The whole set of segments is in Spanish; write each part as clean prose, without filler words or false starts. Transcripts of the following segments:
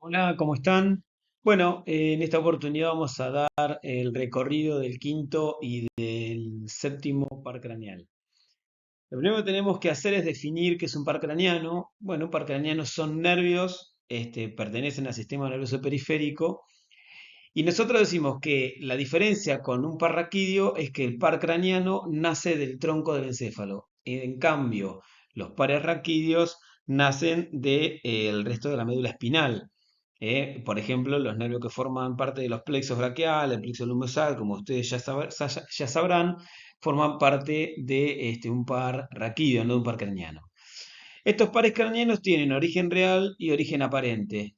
Hola, ¿cómo están? Bueno, en esta oportunidad vamos a dar el recorrido del quinto y del séptimo par craneal. Lo primero que tenemos que hacer es definir qué es un par craneano. Bueno, un par craneano son nervios, pertenecen al sistema nervioso periférico, y nosotros decimos que la diferencia con un par raquídeo es que el par craneano nace del tronco del encéfalo. En cambio, los pares raquídeos nacen del resto de la médula espinal. Por ejemplo, los nervios que forman parte de los plexos braquiales, el plexo lumosal, como ustedes ya sabrán, forman parte de un par raquídeo, no de un par craneano. Estos pares craneanos tienen origen real y origen aparente,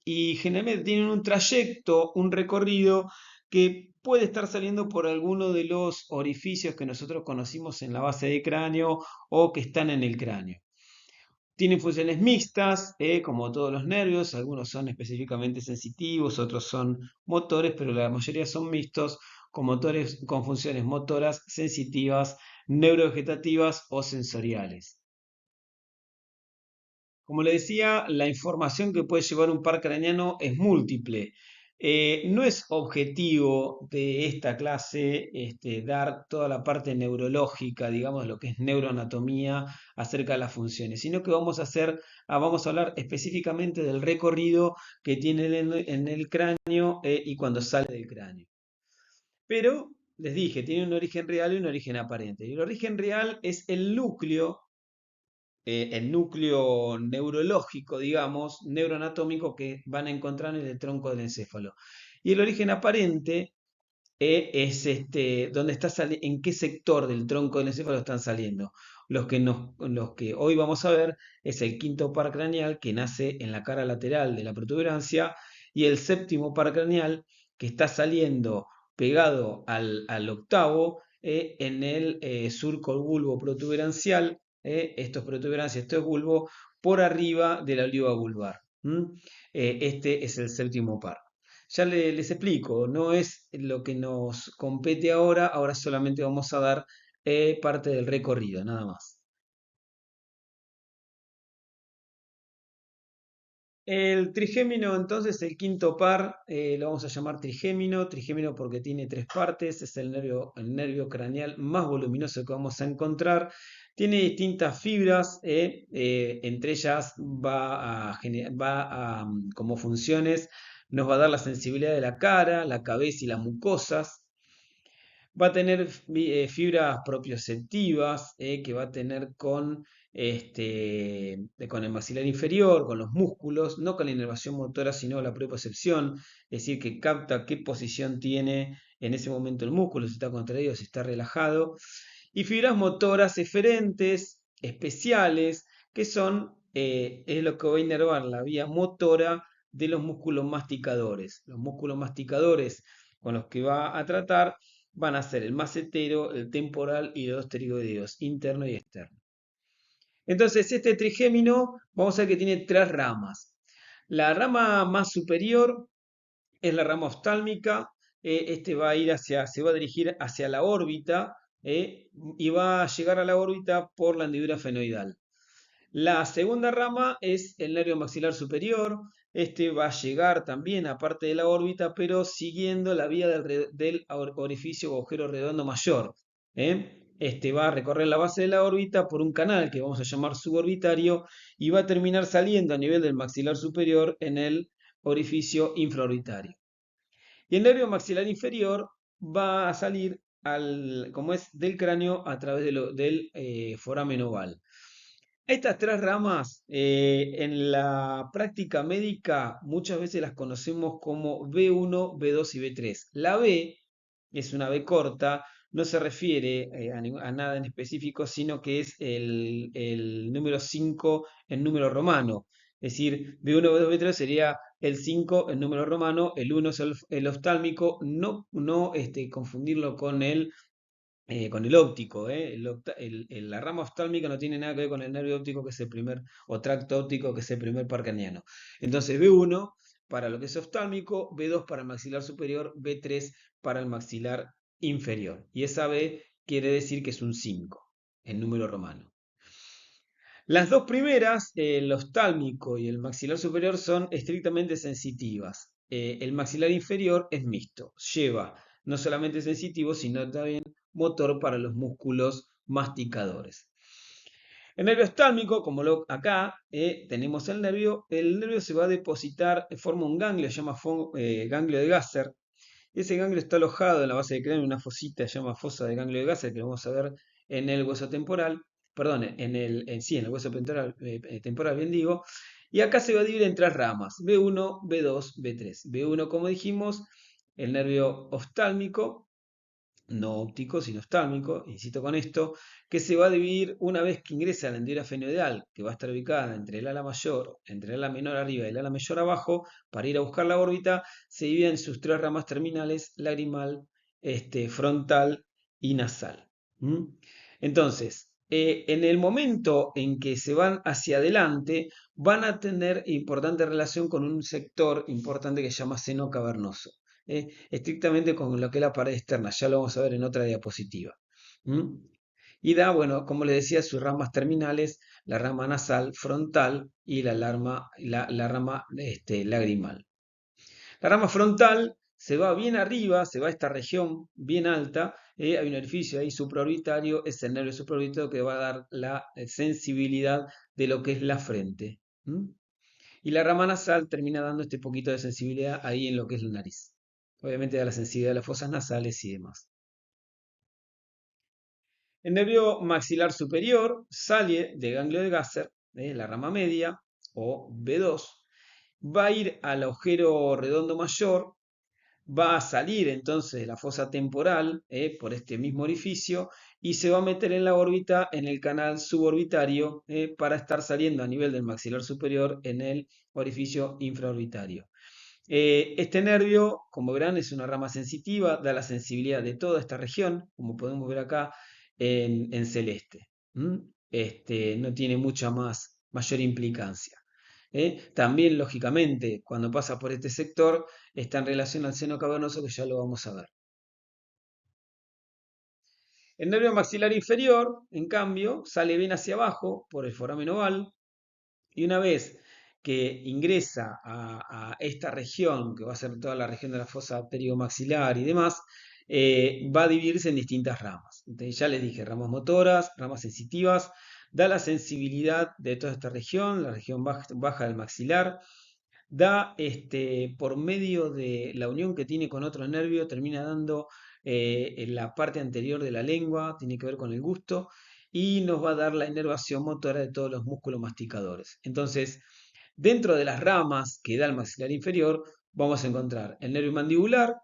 y generalmente tienen un trayecto, un recorrido que puede estar saliendo por alguno de los orificios que nosotros conocimos en la base de cráneo o que están en el cráneo. Tienen funciones mixtas, como todos los nervios, algunos son específicamente sensitivos, otros son motores, pero la mayoría son mixtos, con motores con funciones motoras, sensitivas, neurovegetativas o sensoriales. Como le decía, la información que puede llevar un par craneano es múltiple. No es objetivo de esta clase dar toda la parte neurológica, digamos, lo que es neuroanatomía acerca de las funciones, sino que vamos a hablar específicamente del recorrido que tiene en el cráneo y cuando sale del cráneo. Pero les dije, tiene un origen real y un origen aparente. Y el origen real es el núcleo neurológico, digamos, neuroanatómico que van a encontrar en el tronco del encéfalo. Y el origen aparente es donde en qué sector del tronco del encéfalo están saliendo. Los que hoy vamos a ver es el quinto par craneal que nace en la cara lateral de la protuberancia y el séptimo par craneal que está saliendo pegado al octavo en el surco bulbo protuberancial, estos protuberancias, esto es bulbo, por arriba de la oliva vulvar. Este es el séptimo par. Ya les explico, no es lo que nos compete ahora, ahora solamente vamos a dar parte del recorrido, nada más. El trigémino, entonces, el quinto par, lo vamos a llamar trigémino, trigémino porque tiene tres partes, es el nervio craneal más voluminoso que vamos a encontrar. Tiene distintas fibras, entre ellas como funciones, nos va a dar la sensibilidad de la cara, la cabeza y las mucosas. Va a tener fibras propioceptivas, que va a tener con el maxilar inferior, con los músculos, no con la inervación motora, sino la propiocepción, es decir, que capta qué posición tiene en ese momento el músculo, si está contraído, si está relajado. Y fibras motoras eferentes, especiales, que es lo que va a inervar la vía motora de los músculos masticadores. Los músculos masticadores con los que va a tratar van a ser el macetero, el temporal y los pterigoideos, interno y externo. Entonces, este trigémino, vamos a ver que tiene tres ramas. La rama más superior es la rama oftálmica. Se va a dirigir hacia la órbita, y va a llegar a la órbita por la hendidura fenoidal. La segunda rama es el nervio maxilar superior. Este va a llegar también a parte de la órbita, pero siguiendo la vía del orificio o agujero redondo mayor. Este va a recorrer la base de la órbita por un canal que vamos a llamar suborbitario y va a terminar saliendo a nivel del maxilar superior en el orificio infraorbitario. Y el nervio maxilar inferior va a salir como es del cráneo a través del foramen oval. Estas tres ramas, en la práctica médica muchas veces las conocemos como B1, B2 y B3. La B es una B corta, no se refiere a nada en específico, sino que es el número 5 en número romano. Es decir, B1, B2, B3 sería el 5 en número romano, el 1 es el oftálmico, no confundirlo con el óptico. La rama oftálmica no tiene nada que ver con el nervio óptico, que es el primer, o tracto óptico, que es el primer par craneano. Entonces, B1 para lo que es oftálmico, B2 para el maxilar superior, B3 para el maxilar inferior. Y esa B quiere decir que es un 5 en número romano. Las dos primeras, el oftálmico y el maxilar superior, son estrictamente sensitivas. El maxilar inferior es mixto, lleva no solamente sensitivo, sino también motor para los músculos masticadores. El nervio oftálmico, como acá tenemos el nervio se va a depositar, forma un ganglio, se llama ganglio de Gasser. Ese ganglio está alojado en la base del cráneo en una fosita, se llama fosa de ganglio de Gasser, que lo vamos a ver en el hueso temporal, perdón, sí, en el hueso temporal, bien digo. Y acá se va a dividir en tres ramas, B1, B2, B3. B1, como dijimos, el nervio oftálmico, no óptico, sino oftálmico, insisto con esto, que se va a dividir una vez que ingresa a la hendidura fenoidal, que va a estar ubicada entre el ala mayor, entre el ala menor arriba y el ala mayor abajo, para ir a buscar la órbita, se divide en sus tres ramas terminales, lagrimal, frontal y nasal. ¿Mm? Entonces, en el momento en que se van hacia adelante, van a tener importante relación con un sector importante que se llama seno cavernoso. Estrictamente con lo que es la pared externa, ya lo vamos a ver en otra diapositiva. ¿Mm? Y da, bueno, como les decía, sus ramas terminales, la rama nasal, frontal y la rama lagrimal. La rama frontal se va bien arriba, se va a esta región bien alta, hay un orificio ahí supraorbitario, es el nervio supraorbitario que va a dar la sensibilidad de lo que es la frente. ¿Mm? Y la rama nasal termina dando este poquito de sensibilidad ahí en lo que es la nariz. Obviamente da la sensibilidad de las fosas nasales y demás. El nervio maxilar superior sale del ganglio de Gasser, la rama media, o B2, va a ir al agujero redondo mayor, va a salir entonces de la fosa temporal por este mismo orificio y se va a meter en la órbita, en el canal suborbitario, para estar saliendo a nivel del maxilar superior en el orificio infraorbitario. Este nervio, como verán, es una rama sensitiva, da la sensibilidad de toda esta región, como podemos ver acá en celeste. ¿Mm? No tiene mucha mayor implicancia. También, lógicamente, cuando pasa por este sector, está en relación al seno cavernoso, que ya lo vamos a ver. El nervio maxilar inferior, en cambio, sale bien hacia abajo por el foramen oval, y una vez que ingresa a esta región, que va a ser toda la región de la fosa pterigomaxilar y demás, va a dividirse en distintas ramas. Entonces, ya les dije, ramas motoras, ramas sensitivas, da la sensibilidad de toda esta región, la región baja del maxilar, da por medio de la unión que tiene con otro nervio, termina dando en la parte anterior de la lengua, tiene que ver con el gusto, y nos va a dar la inervación motora de todos los músculos masticadores. Entonces, dentro de las ramas que da el maxilar inferior, vamos a encontrar el nervio mandibular,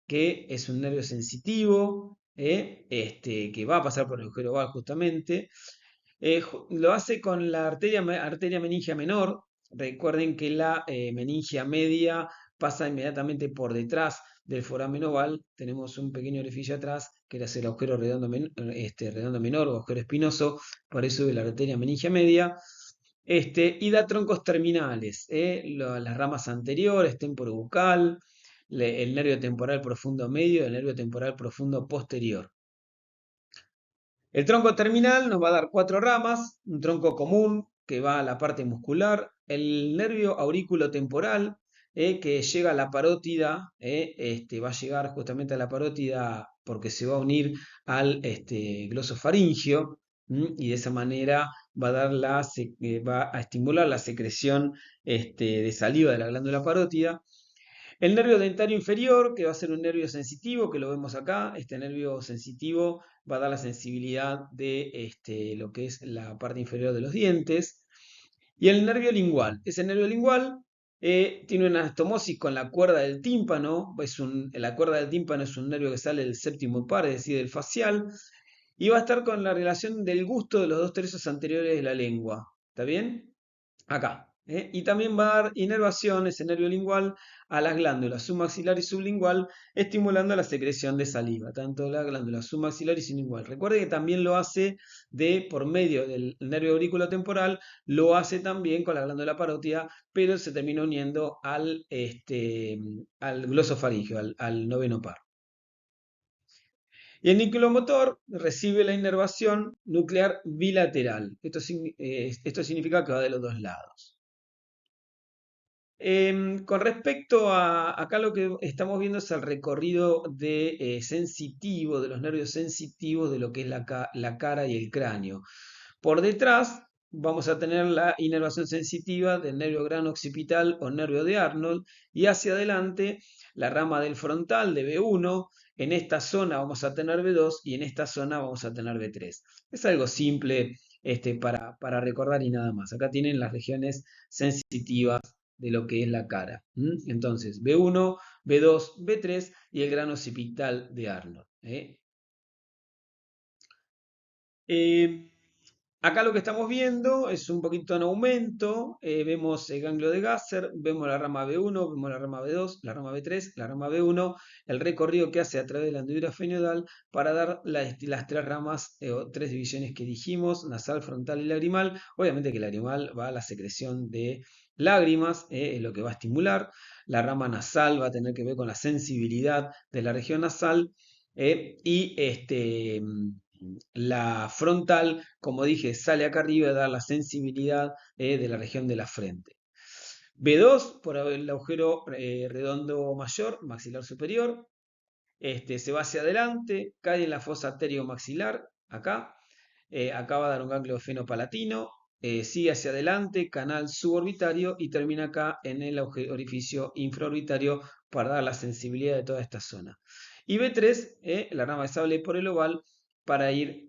que es un nervio sensitivo, que va a pasar por el agujero oval justamente. Lo hace con la arteria meningia menor. Recuerden que la meningia media pasa inmediatamente por detrás del foramen oval. Tenemos un pequeño orificio atrás, que era el agujero redondo menor o agujero espinoso, por eso de la arteria meningia media. Y da troncos terminales, las ramas anteriores, temporobucal, el nervio temporal profundo medio, el nervio temporal profundo posterior. El tronco terminal nos va a dar cuatro ramas, un tronco común que va a la parte muscular, el nervio aurículo-temporal que llega a la parótida, va a llegar justamente a la parótida porque se va a unir al glosofaringio, y de esa manera va a, va a estimular la secreción de saliva de la glándula parótida. El nervio dentario inferior, que va a ser un nervio sensitivo, que lo vemos acá, este nervio sensitivo va a dar la sensibilidad de lo que es la parte inferior de los dientes. Y el nervio lingual, ese nervio lingual tiene una anastomosis con la cuerda del tímpano, la cuerda del tímpano es un nervio que sale del séptimo par, es decir, del facial, y va a estar con la relación del gusto de los dos tercios anteriores de la lengua. ¿Está bien? Acá. Y también va a dar inervación, ese nervio lingual, a las glándulas submaxilar y sublingual, estimulando la secreción de saliva, tanto la glándula submaxilar y sublingual. Recuerde que también lo hace por medio del nervio aurículo temporal, lo hace también con la glándula parótida, pero se termina uniendo al glosofaringio, al noveno par. Y el núcleo motor recibe la inervación nuclear bilateral. Esto significa que va de los dos lados. Con respecto a acá, lo que estamos viendo es el recorrido sensitivo, de los nervios sensitivos de lo que es la cara y el cráneo. Por detrás vamos a tener la inervación sensitiva del nervio grano occipital o nervio de Arnold, y hacia adelante la rama del frontal de B1. En esta zona vamos a tener B2 y en esta zona vamos a tener B3. Es algo simple, para recordar y nada más. Acá tienen las regiones sensitivas de lo que es la cara. Entonces, B1, B2, B3 y el grano occipital de Arnold. Eh, Acá lo que estamos viendo es un poquito en aumento. Vemos el ganglio de Gasser, vemos la rama B1, vemos la rama B2, la rama B3, la rama B1, el recorrido que hace a través de la hendidura fenoidal para dar las tres ramas o tres divisiones que dijimos: nasal, frontal y lagrimal. Obviamente que el lagrimal va a la secreción de lágrimas, es lo que va a estimular. La rama nasal va a tener que ver con la sensibilidad de la región nasal. Y la frontal, como dije, sale acá arriba a dar la sensibilidad de la región de la frente. B2 por el agujero redondo mayor, maxilar superior. Se va hacia adelante, cae en la fosa arterio-maxilar, acá. Acá va a dar un ganglio fenopalatino. Sigue hacia adelante, canal suborbitario, y termina acá en el orificio infraorbitario para dar la sensibilidad de toda esta zona. Y B3, la rama de sable por el oval, para ir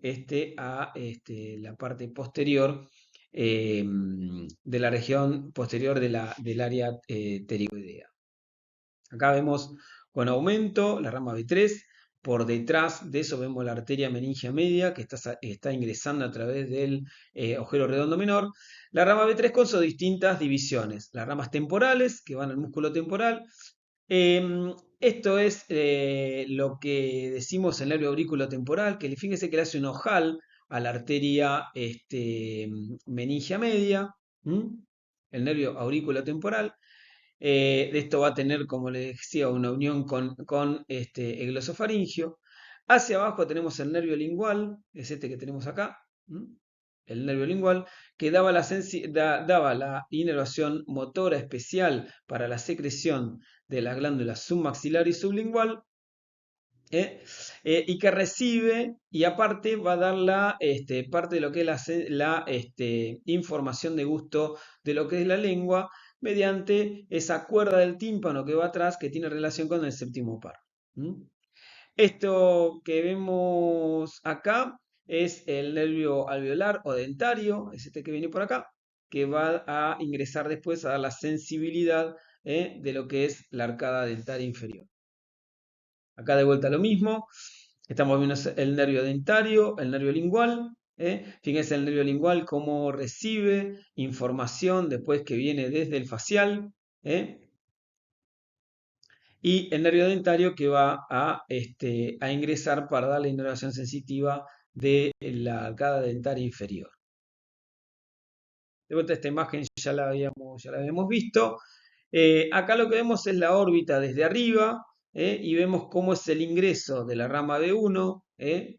a la parte posterior de la región posterior del área pterigoidea. Acá vemos con aumento la rama B3. Por detrás de eso vemos la arteria meningia media que está ingresando a través del agujero redondo menor. La rama B3 con sus distintas divisiones. Las ramas temporales que van al músculo temporal. Esto es lo que decimos el nervio aurículo temporal, que fíjense que le hace un ojal a la arteria meningia media. El nervio aurículo temporal. Esto va a tener, como les decía, una unión con el glosofaringio. Hacia abajo tenemos el nervio lingual, es este que tenemos acá, el nervio lingual, que daba la inervación motora especial para la secreción de las glándulas submaxilar y sublingual. Y que recibe, y aparte va a dar parte de lo que es la información de gusto de lo que es la lengua, mediante esa cuerda del tímpano que va atrás, que tiene relación con el séptimo par. Esto que vemos acá es el nervio alveolar o dentario, es este que viene por acá, que va a ingresar después a dar la sensibilidad de lo que es la arcada dentaria inferior. Acá de vuelta lo mismo. Estamos viendo el nervio dentario, el nervio lingual. Fíjense el nervio lingual cómo recibe información después que viene desde el facial. Y el nervio dentario que va a ingresar para dar la inervación sensitiva de la arcada dentaria inferior. De vuelta, esta imagen ya la habíamos visto. Acá lo que vemos es la órbita desde arriba, y vemos cómo es el ingreso de la rama B1,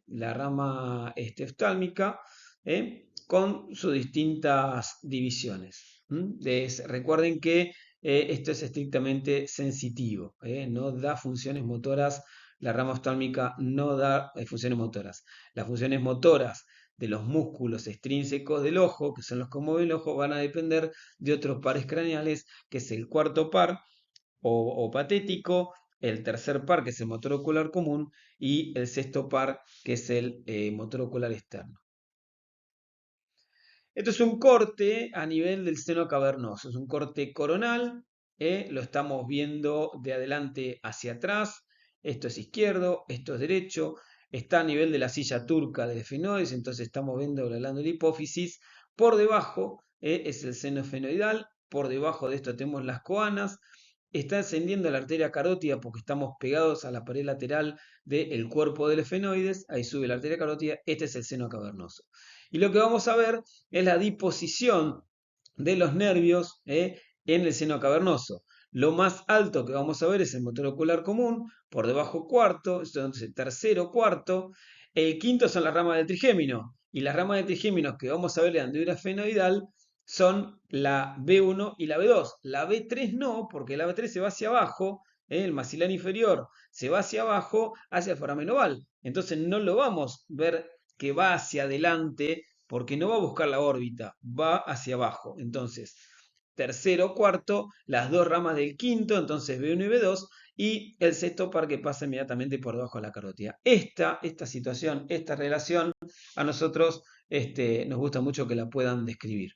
la rama oftálmica, con sus distintas divisiones. Recuerden que esto es estrictamente sensitivo, no da funciones motoras. La rama oftálmica no da funciones motoras. Las funciones motoras de los músculos extrínsecos del ojo, que son los que mueven el ojo, van a depender de otros pares craneales, que es el cuarto par o patético, el tercer par, que es el motor ocular común, y el sexto par, que es el motor ocular externo. Esto es un corte a nivel del seno cavernoso, es un corte coronal, lo estamos viendo de adelante hacia atrás. Esto es izquierdo, esto es derecho, está a nivel de la silla turca del efenoides, entonces estamos viendo la glándula hipófisis. Por debajo es el seno efenoidal, por debajo de esto tenemos las coanas. Está ascendiendo la arteria carótida porque estamos pegados a la pared lateral del cuerpo del efenoides, ahí sube la arteria carótida, este es el seno cavernoso. Y lo que vamos a ver es la disposición de los nervios en el seno cavernoso. Lo más alto que vamos a ver es el motor ocular común, por debajo cuarto, entonces tercero, cuarto. El quinto son las ramas del trigémino. Y las ramas de trigéminos que vamos a ver en la hendidura esfenoidal son la B1 y la B2. La B3 no, porque la B3 se va hacia abajo, el maxilar inferior se va hacia abajo, hacia el foramen oval. Entonces no lo vamos a ver que va hacia adelante, porque no va a buscar la órbita, va hacia abajo. Entonces, tercero, cuarto, las dos ramas del quinto, entonces B1 y B2, y el sexto par que pasa inmediatamente por debajo de la carótida. Esta situación, esta relación, a nosotros nos gusta mucho que la puedan describir.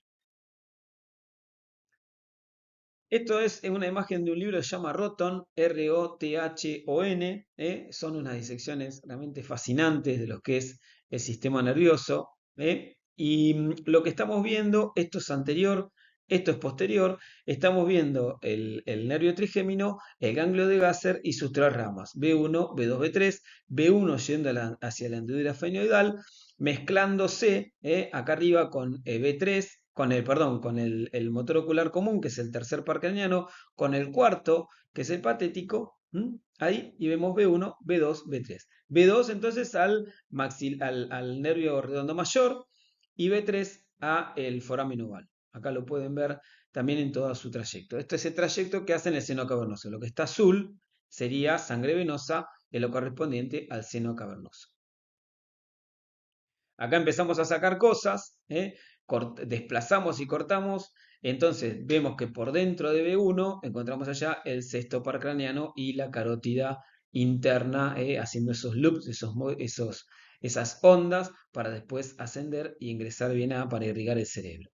Esto es una imagen de un libro que se llama Roton, R-O-T-H-O-N. Son unas disecciones realmente fascinantes de lo que es el sistema nervioso. Y lo que estamos viendo, esto es anterior, esto es posterior. Estamos viendo el nervio trigémino, el ganglio de Gasser y sus tres ramas, B1, B2, B3, B1 yendo hacia la hendidura esfenoidal, mezclándose acá arriba con B3, con el motor ocular común, que es el tercer par craneano, con el cuarto, que es el patético, ahí, y vemos B1, B2, B3. B2 entonces al nervio redondo mayor y B3 a el foramen oval. Acá lo pueden ver también en todo su trayecto. Este es el trayecto que hace en el seno cavernoso. Lo que está azul sería sangre venosa en lo correspondiente al seno cavernoso. Acá empezamos a sacar cosas, desplazamos y cortamos, entonces vemos que por dentro de B1 encontramos allá el sexto par craneano y la carótida interna, haciendo esos loops, esas ondas para después ascender y ingresar bien para irrigar el cerebro.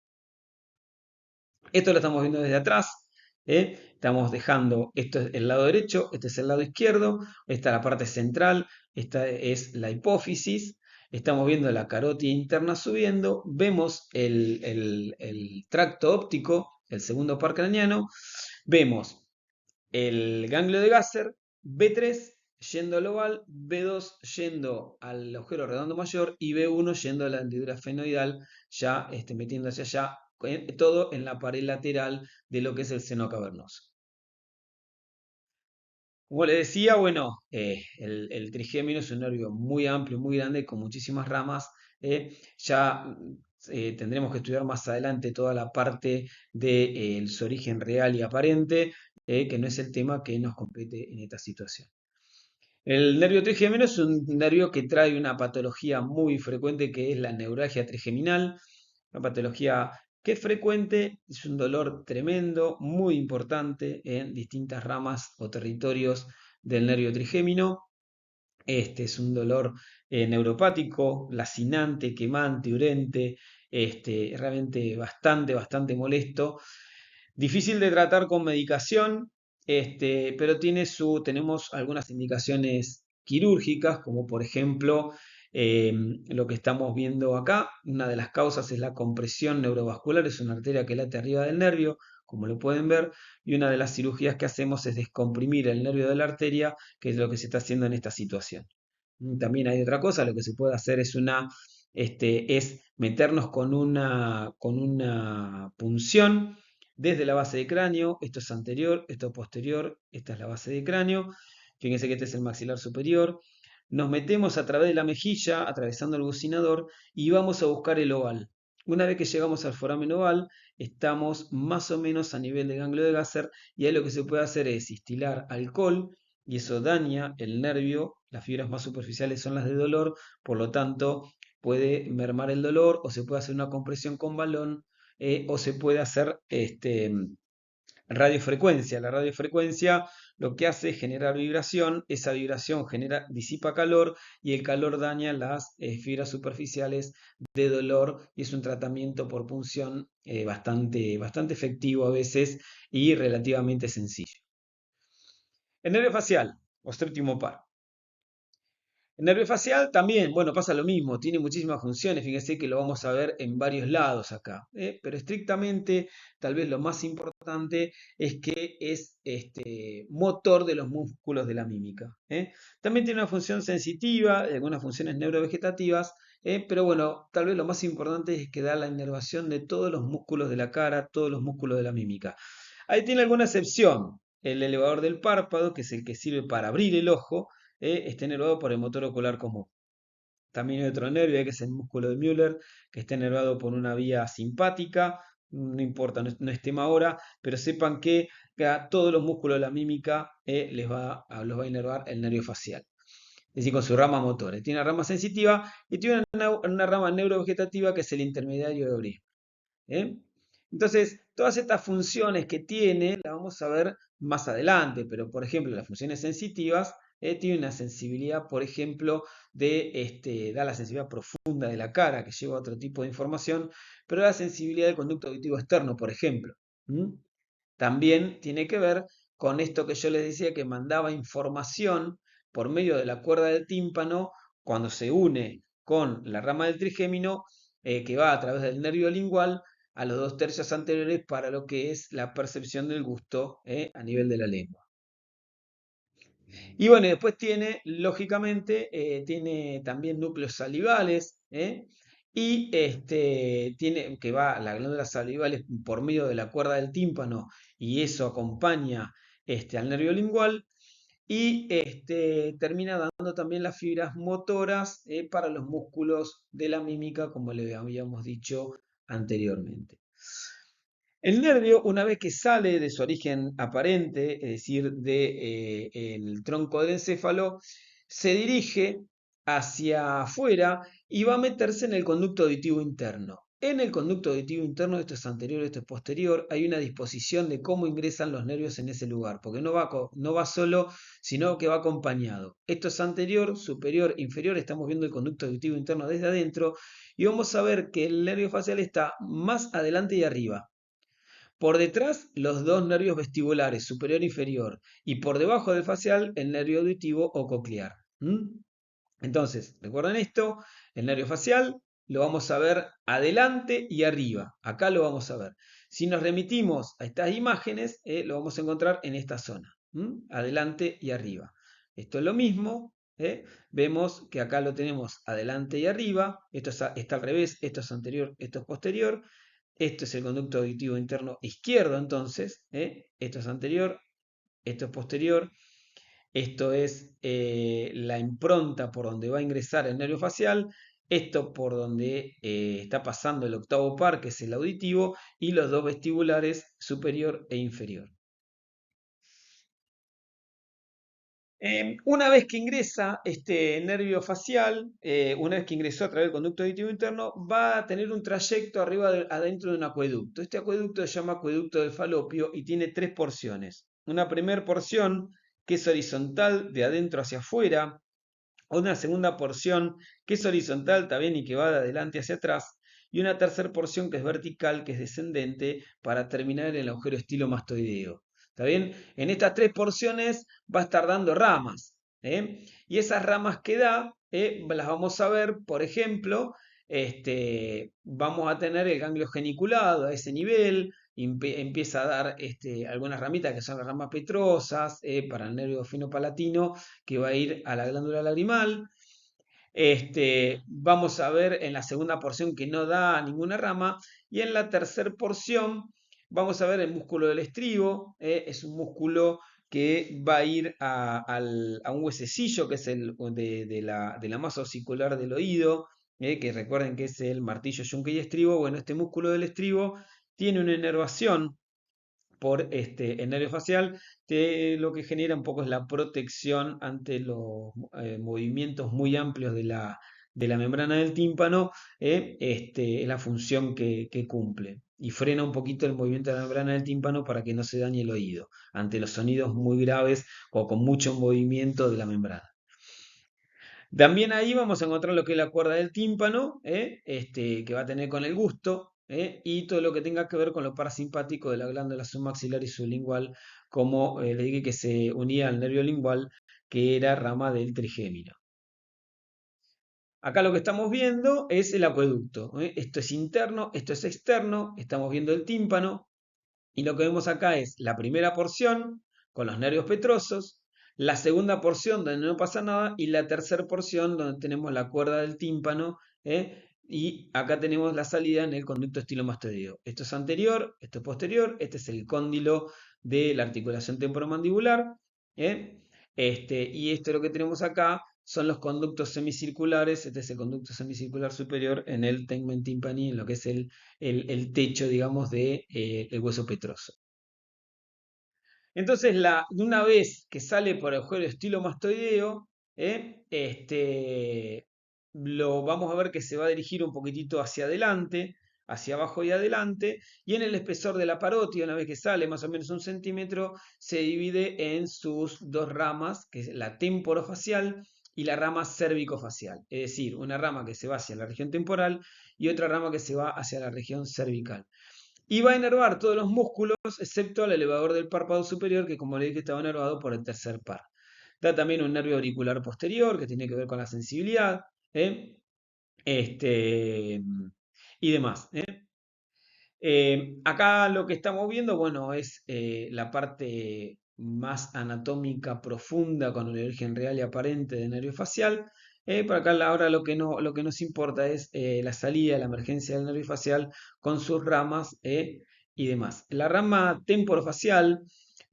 Esto lo estamos viendo desde atrás. Estamos dejando, esto es el lado derecho, este es el lado izquierdo, esta es la parte central, esta es la hipófisis. Estamos viendo la carótida interna subiendo, vemos el tracto óptico, el segundo par craneano, vemos el ganglio de Gasser, B3 yendo al oval, B2 yendo al agujero redondo mayor y B1 yendo a la hendidura esfenoidal, ya metiéndose allá, todo en la pared lateral de lo que es el seno cavernoso. Como les decía, bueno, el trigémino es un nervio muy amplio, muy grande, con muchísimas ramas. Ya tendremos que estudiar más adelante toda la parte de su origen real y aparente, que no es el tema que nos compete en esta situación. El nervio trigémino es un nervio que trae una patología muy frecuente que es la neuralgia trigeminal, una patología que es frecuente, es un dolor tremendo, muy importante en distintas ramas o territorios del nervio trigémino. Este es un dolor neuropático, lacinante, quemante, urente, realmente bastante molesto. Difícil de tratar con medicación, pero tenemos algunas indicaciones quirúrgicas, como por ejemplo lo que estamos viendo acá. Una de las causas es la compresión neurovascular, es una arteria que late arriba del nervio, como lo pueden ver, y una de las cirugías que hacemos es descomprimir el nervio de la arteria, que es lo que se está haciendo en esta situación. También hay otra cosa, lo que se puede hacer es meternos con una punción desde la base de cráneo. Esto es anterior, esto es posterior, esta es la base de cráneo. Fíjense que este es el maxilar superior. Nos metemos a través de la mejilla, atravesando el bucinador, y vamos a buscar el oval. Una vez que llegamos al foramen oval, estamos más o menos a nivel de ganglio de Gasser, y ahí lo que se puede hacer es instilar alcohol, y eso daña el nervio. Las fibras más superficiales son las de dolor, por lo tanto puede mermar el dolor, o se puede hacer una compresión con balón, o se puede hacer radiofrecuencia. La radiofrecuencia lo que hace es generar vibración, esa vibración disipa calor, y el calor daña las fibras superficiales de dolor, y es un tratamiento por punción bastante efectivo a veces y relativamente sencillo. El nervio facial o séptimo par. El nervio facial también, bueno, pasa lo mismo, tiene muchísimas funciones, fíjense que lo vamos a ver en varios lados acá, pero estrictamente, tal vez lo más importante es que es motor de los músculos de la mímica. También tiene una función sensitiva, algunas funciones neurovegetativas, pero bueno, tal vez lo más importante es que da la inervación de todos los músculos de la cara, todos los músculos de la mímica. Ahí tiene alguna excepción. el elevador del párpado, que es el que sirve para abrir el ojo, está inervado por el motor ocular común. También hay otro nervio, que es el músculo de Müller, que está inervado por una vía simpática. No importa, no es tema ahora, pero sepan que a todos los músculos de la mímica los va a inervar el nervio facial. Es decir, con su rama motora. Tiene una rama sensitiva y tiene una rama neurovegetativa que es el intermediario de Brisbane. ¿Eh? Entonces, todas estas funciones que tiene las vamos a ver más adelante, pero por ejemplo, las funciones sensitivas tiene una sensibilidad, por ejemplo, da la sensibilidad profunda de la cara, que lleva a otro tipo de información, pero la sensibilidad del conducto auditivo externo, por ejemplo. ¿Mm? También tiene que ver con esto que yo les decía, que mandaba información por medio de la cuerda del tímpano cuando se une con la rama del trigémino, que va a través del nervio lingual a los 2/3 anteriores para lo que es la percepción del gusto a nivel de la lengua. Y bueno, después tiene, lógicamente, tiene también núcleos salivales, y tiene que va las glándulas salivales por medio de la cuerda del tímpano, y eso acompaña al nervio lingual, y termina dando también las fibras motoras para los músculos de la mímica, como le habíamos dicho anteriormente. El nervio, una vez que sale de su origen aparente, es decir, del tronco del encéfalo, se dirige hacia afuera y va a meterse en el conducto auditivo interno. En el conducto auditivo interno, esto es anterior, esto es posterior, hay una disposición de cómo ingresan los nervios en ese lugar, porque no va solo, sino que va acompañado. Esto es anterior, superior, inferior, estamos viendo el conducto auditivo interno desde adentro y vamos a ver que el nervio facial está más adelante y arriba. Por detrás, los dos nervios vestibulares, superior e inferior, y por debajo del facial, el nervio auditivo o coclear. Entonces, recuerden esto, el nervio facial lo vamos a ver adelante y arriba. Acá lo vamos a ver. Si nos remitimos a estas imágenes, lo vamos a encontrar en esta zona, adelante y arriba. Esto es lo mismo. Vemos que acá lo tenemos adelante y arriba. Esto está al revés, esto es anterior, esto es posterior. Esto es el conducto auditivo interno izquierdo, entonces. Esto es anterior, esto es posterior. Esto es la impronta por donde va a ingresar el nervio facial. Esto por donde está pasando el octavo par, que es el auditivo, y los dos vestibulares, superior e inferior. Una vez que ingresa este nervio facial, una vez que ingresó a través del conducto auditivo interno, va a tener un trayecto adentro de un acueducto. Este acueducto se llama acueducto del falopio y tiene 3 porciones. Una primera porción que es horizontal de adentro hacia afuera, una segunda porción que es horizontal también y que va de adelante hacia atrás, y una tercera porción que es vertical, que es descendente, para terminar en el agujero estilomastoideo. ¿Está bien? En estas 3 porciones va a estar dando ramas. Y esas ramas que da, las vamos a ver, por ejemplo, vamos a tener el ganglio geniculado a ese nivel, empieza a dar algunas ramitas que son las ramas petrosas para el nervio fino-palatino, que va a ir a la glándula lagrimal. Vamos a ver en la segunda porción que no da ninguna rama, y en la tercera porción vamos a ver el músculo del estribo. Es un músculo que va a ir a un huesecillo que es el de la masa osicular del oído, que recuerden que es el martillo, yunque y estribo. Bueno, este músculo del estribo tiene una inervación por el nervio facial, que lo que genera un poco es la protección ante los movimientos muy amplios de la membrana del tímpano. Es la función que cumple y frena un poquito el movimiento de la membrana del tímpano para que no se dañe el oído ante los sonidos muy graves o con mucho movimiento de la membrana. También ahí vamos a encontrar lo que es la cuerda del tímpano, que va a tener con el gusto, y todo lo que tenga que ver con lo parasimpático de la glándula submaxilar y sublingual, como le dije que se unía al nervio lingual, que era rama del trigémino. Acá lo que estamos viendo es el acueducto. Esto es interno, esto es externo, estamos viendo el tímpano, y lo que vemos acá es la primera porción con los nervios petrosos, la segunda porción donde no pasa nada y la tercera porción donde tenemos la cuerda del tímpano, y acá tenemos la salida en el conducto estilomastoideo. Esto es anterior, esto es posterior, este es el cóndilo de la articulación temporomandibular. ¿eh? Y esto lo que tenemos acá son los conductos semicirculares. Este es el conducto semicircular superior en el tegmen timpani, en lo que es el techo, digamos, del el hueso petroso. Entonces, una vez que sale por el agujero estilomastoideo, lo vamos a ver que se va a dirigir un poquitito hacia adelante, hacia abajo y adelante, y en el espesor de la parótida, una vez que sale más o menos 1 centímetro, se divide en sus dos ramas, que es la temporofacial y la rama cervicofacial. Es decir, una rama que se va hacia la región temporal y otra rama que se va hacia la región cervical. Y va a inervar todos los músculos excepto al elevador del párpado superior, que como le dije estaba inervado por el tercer par. Da también un nervio auricular posterior que tiene que ver con la sensibilidad, ¿eh? este, y demás. Acá lo que estamos viendo, bueno, es la parte más anatómica profunda con el origen real y aparente del nervio facial. Por acá ahora lo que nos importa es la salida, la emergencia del nervio facial con sus ramas y demás. La rama temporofacial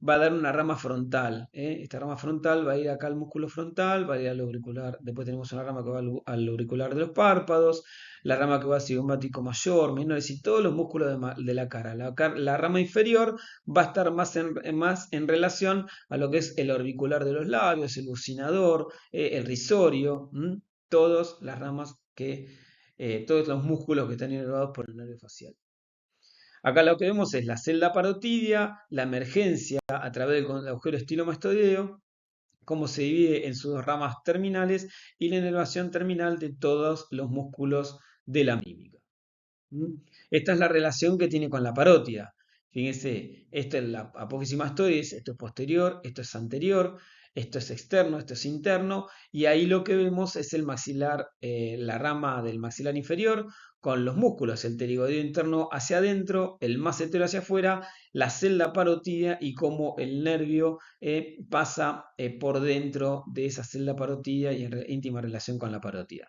va a dar una rama frontal. Esta rama frontal va a ir acá al músculo frontal, va a ir al auricular. Después tenemos una rama que va al auricular de los párpados, la rama que va cigomático mayor, menor, es decir, todos los músculos de la cara. La rama inferior va a estar más en relación a lo que es el orbicular de los labios, el bucinador, el risorio, todas las ramas todos los músculos que están inervados por el nervio facial. Acá lo que vemos es la celda parotidia, la emergencia a través del agujero estilomastoideo, cómo se divide en sus dos ramas terminales y la inervación terminal de todos los músculos de la mímica. ¿Mm? Esta es la relación que tiene con la parótida. Fíjense, esta es la apófisis mastoides, esto es posterior, esto es anterior, esto es externo, esto es interno, y ahí lo que vemos es el maxilar, la rama del maxilar inferior con los músculos, el pterigodeo interno hacia adentro, el massetero hacia afuera, la celda parotidia y cómo el nervio pasa por dentro de esa celda parotidia y en íntima relación con la parótida.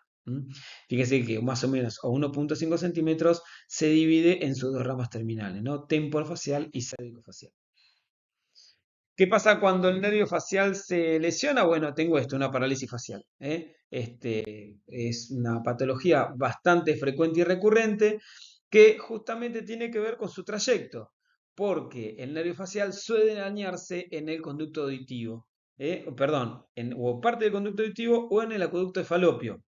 Fíjese que más o menos a 1,5 centímetros se divide en sus dos ramas terminales, ¿no? Temporofacial y cervicofacial. ¿Qué pasa cuando el nervio facial se lesiona? Bueno, tengo esto, una parálisis facial. Es una patología bastante frecuente y recurrente que justamente tiene que ver con su trayecto, porque el nervio facial suele dañarse en el conducto auditivo, perdón, o parte del conducto auditivo o en el acueducto de Falopio.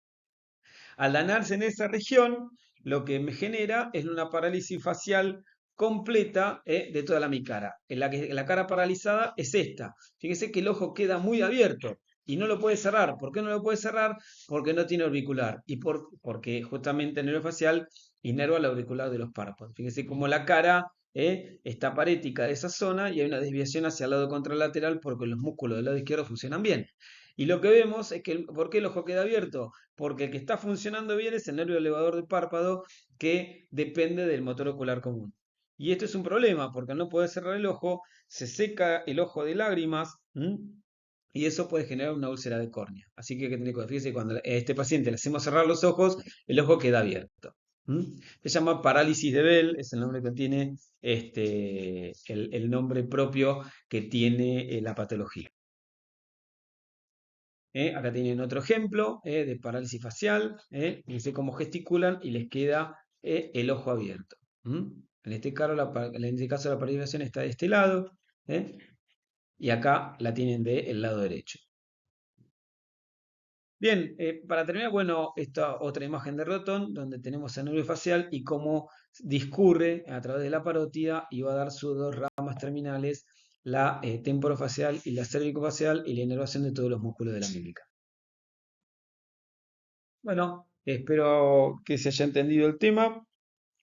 Al dañarse en esa región, lo que me genera es una parálisis facial completa de toda mi cara. La cara paralizada es esta. Fíjese que el ojo queda muy abierto y no lo puede cerrar. ¿Por qué no lo puede cerrar? Porque no tiene auricular y porque justamente el nervio facial inerva el auricular de los párpados. Fíjese como la cara está parética de esa zona y hay una desviación hacia el lado contralateral porque los músculos del lado izquierdo funcionan bien. Y lo que vemos es que, ¿por qué el ojo queda abierto? Porque el que está funcionando bien es el nervio elevador del párpado que depende del motor ocular común. Y esto es un problema porque al no poder cerrar el ojo, se seca el ojo de lágrimas y eso puede generar una úlcera de córnea. Así que hay que tener cuidado. Fíjese, cuando a este paciente le hacemos cerrar los ojos, el ojo queda abierto. Se llama parálisis de Bell, es el nombre que tiene el nombre propio que tiene la patología. Acá tienen otro ejemplo de parálisis facial. Fíjense cómo gesticulan y les queda el ojo abierto. En este caso, la parálisis está de este lado. Y acá la tienen del lado derecho. Bien, para terminar, bueno, esta otra imagen de Roton, donde tenemos el nervio facial y cómo discurre a través de la parótida y va a dar sus dos ramas terminales, la temporofacial y la cervicofacial y la inervación de todos los músculos de la mímica. Bueno, espero que se haya entendido el tema.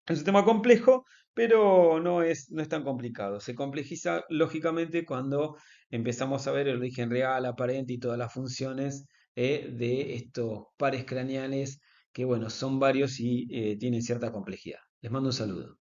Es un tema complejo, pero no es tan complicado. Se complejiza lógicamente cuando empezamos a ver el origen real, aparente y todas las funciones de estos pares craneales que, bueno, son varios y tienen cierta complejidad. Les mando un saludo.